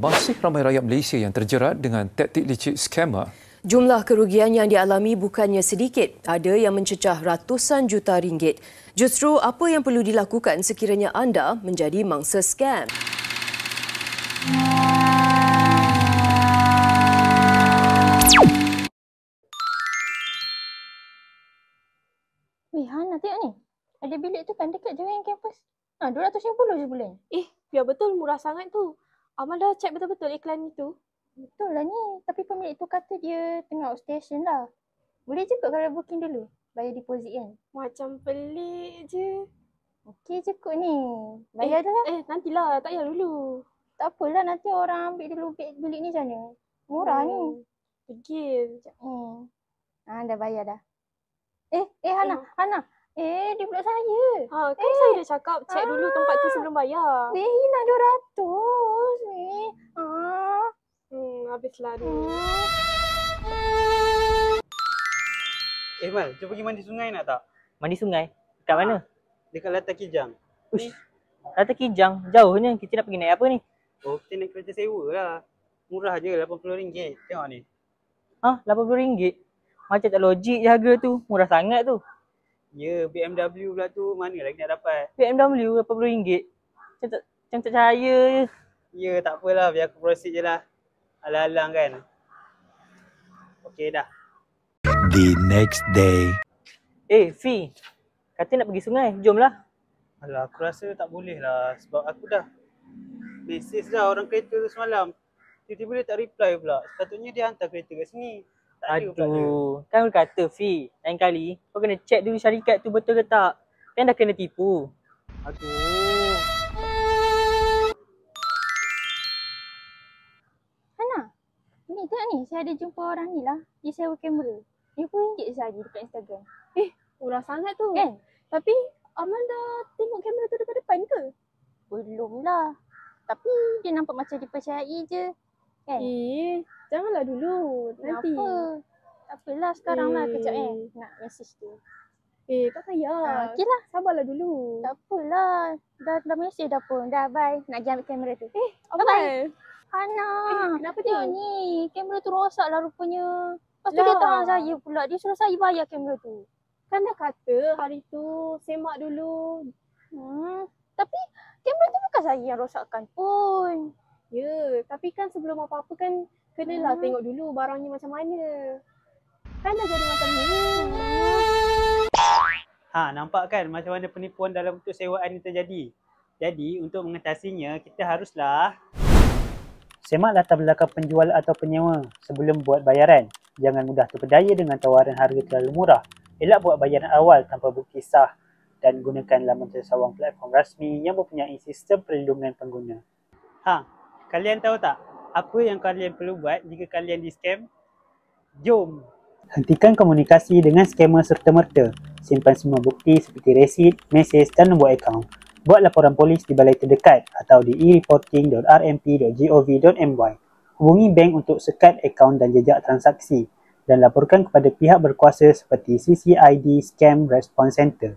Masih ramai rakyat Malaysia yang terjerat dengan taktik licik scammer. Jumlah kerugian yang dialami bukannya sedikit. Ada yang mencecah ratusan juta ringgit. Justru apa yang perlu dilakukan sekiranya anda menjadi mangsa scam? Weh, Hana tengok ni. Ada bilik tu kan dekat Joanne Campus. RM250 je bulan. Biar betul murah sangat tu. Amal dah check betul-betul iklan itu. Betul lah ni. Tapi pemilik tu kata dia tengah outstation lah. Boleh juga kalau booking dulu. Bayar deposit kan. Macam pelik je. Okey je kot ni. Bayar dah lah. Nantilah, tak payah dulu. Tak apalah, nanti orang ambil dulu bilik ni macam mana. Murah ni. Degil. Dah bayar dah. Hana. Dia pula saya. Kan saya dah cakap check dulu tempat tu sebelum bayar. Weh, nak 200 ni. Habislah dulu. Mal, jom pergi mandi sungai nak tak? Mandi sungai? Dekat mana? Dekat Latar Kijang. Uish, Latar Kijang? Jauhnya. Kita nak pergi naik apa ni? Oh, kita naik kereta sewa lah. Murah je, RM80. Tengok ni. RM80? Macam tak logik je harga tu. Murah sangat tu. Ya, BMW pula tu mana lagi nak dapat? BMW RM80? Macam tak percaya je. Ya, tak apalah. Biar aku proceed je lah. Alang-alang kan. Okey dah. The next day. Fi. Kata nak pergi sungai. Jomlah. Alah, aku rasa tak boleh lah. Sebab aku dah mesej dah orang kereta tu semalam. Tiba-tiba dia tak reply pula. Sepatutnya dia hantar kereta kat sini. Tak ada pula dia. Kan aku kata Fi. Lain kali kau kena check dulu syarikat tu betul ke tak. Kan dah kena tipu. Aduh. Hana. Ni tengok ni. Saya ada jumpa orang ni lah. Dia sewa kamera. RM50 sahaja dekat Instagram. Murah sangat tu. Kan? Tapi Amal dah tengok kamera tu dekat depan ke? Belum lah. Tapi dia nampak macam dipercayai je. Kan? Janganlah dulu. Nanti. Kenapa? Tak apalah sekarang lah kejap nak message tu. Tak payah. Okey lah. Sabarlah dulu. Tak apalah. Dah message dah pun. Dah bye. Nak pergi ambil kamera tu. Amal. Hana. Kenapa Tengok dia? ni. Kamera tu rosak lah rupanya. Lepas tu dia tahan saya pula. Dia suruh saya bayar kamera tu. Kan dah kata hari tu semak dulu. Tapi kamera tu bukan saya yang rosakkan pun. Ya, tapi kan sebelum apa-apa kan kenalah tengok dulu barangnya macam mana. Kan dah jadi macam ni. Nampak kan macam mana penipuan dalam bentuk sewaan ni terjadi. Jadi untuk mengatasinya kita haruslah semak latar belakang penjual atau penyewa sebelum buat bayaran. Jangan mudah terpedaya dengan tawaran harga terlalu murah. Elak buat bayaran awal tanpa bukti sah dan gunakan laman tersawang platform rasmi yang mempunyai sistem perlindungan pengguna. Kalian tahu tak apa yang kalian perlu buat jika kalian di-scam? Jom! Hentikan komunikasi dengan scammer serta-merta. Simpan semua bukti seperti resit, mesej dan nombor akaun. Buat laporan polis di balai terdekat atau di e-reporting.rmp.gov.my. Hubungi bank untuk sekat akaun dan jejak transaksi dan laporkan kepada pihak berkuasa seperti CCID Scam Response Center.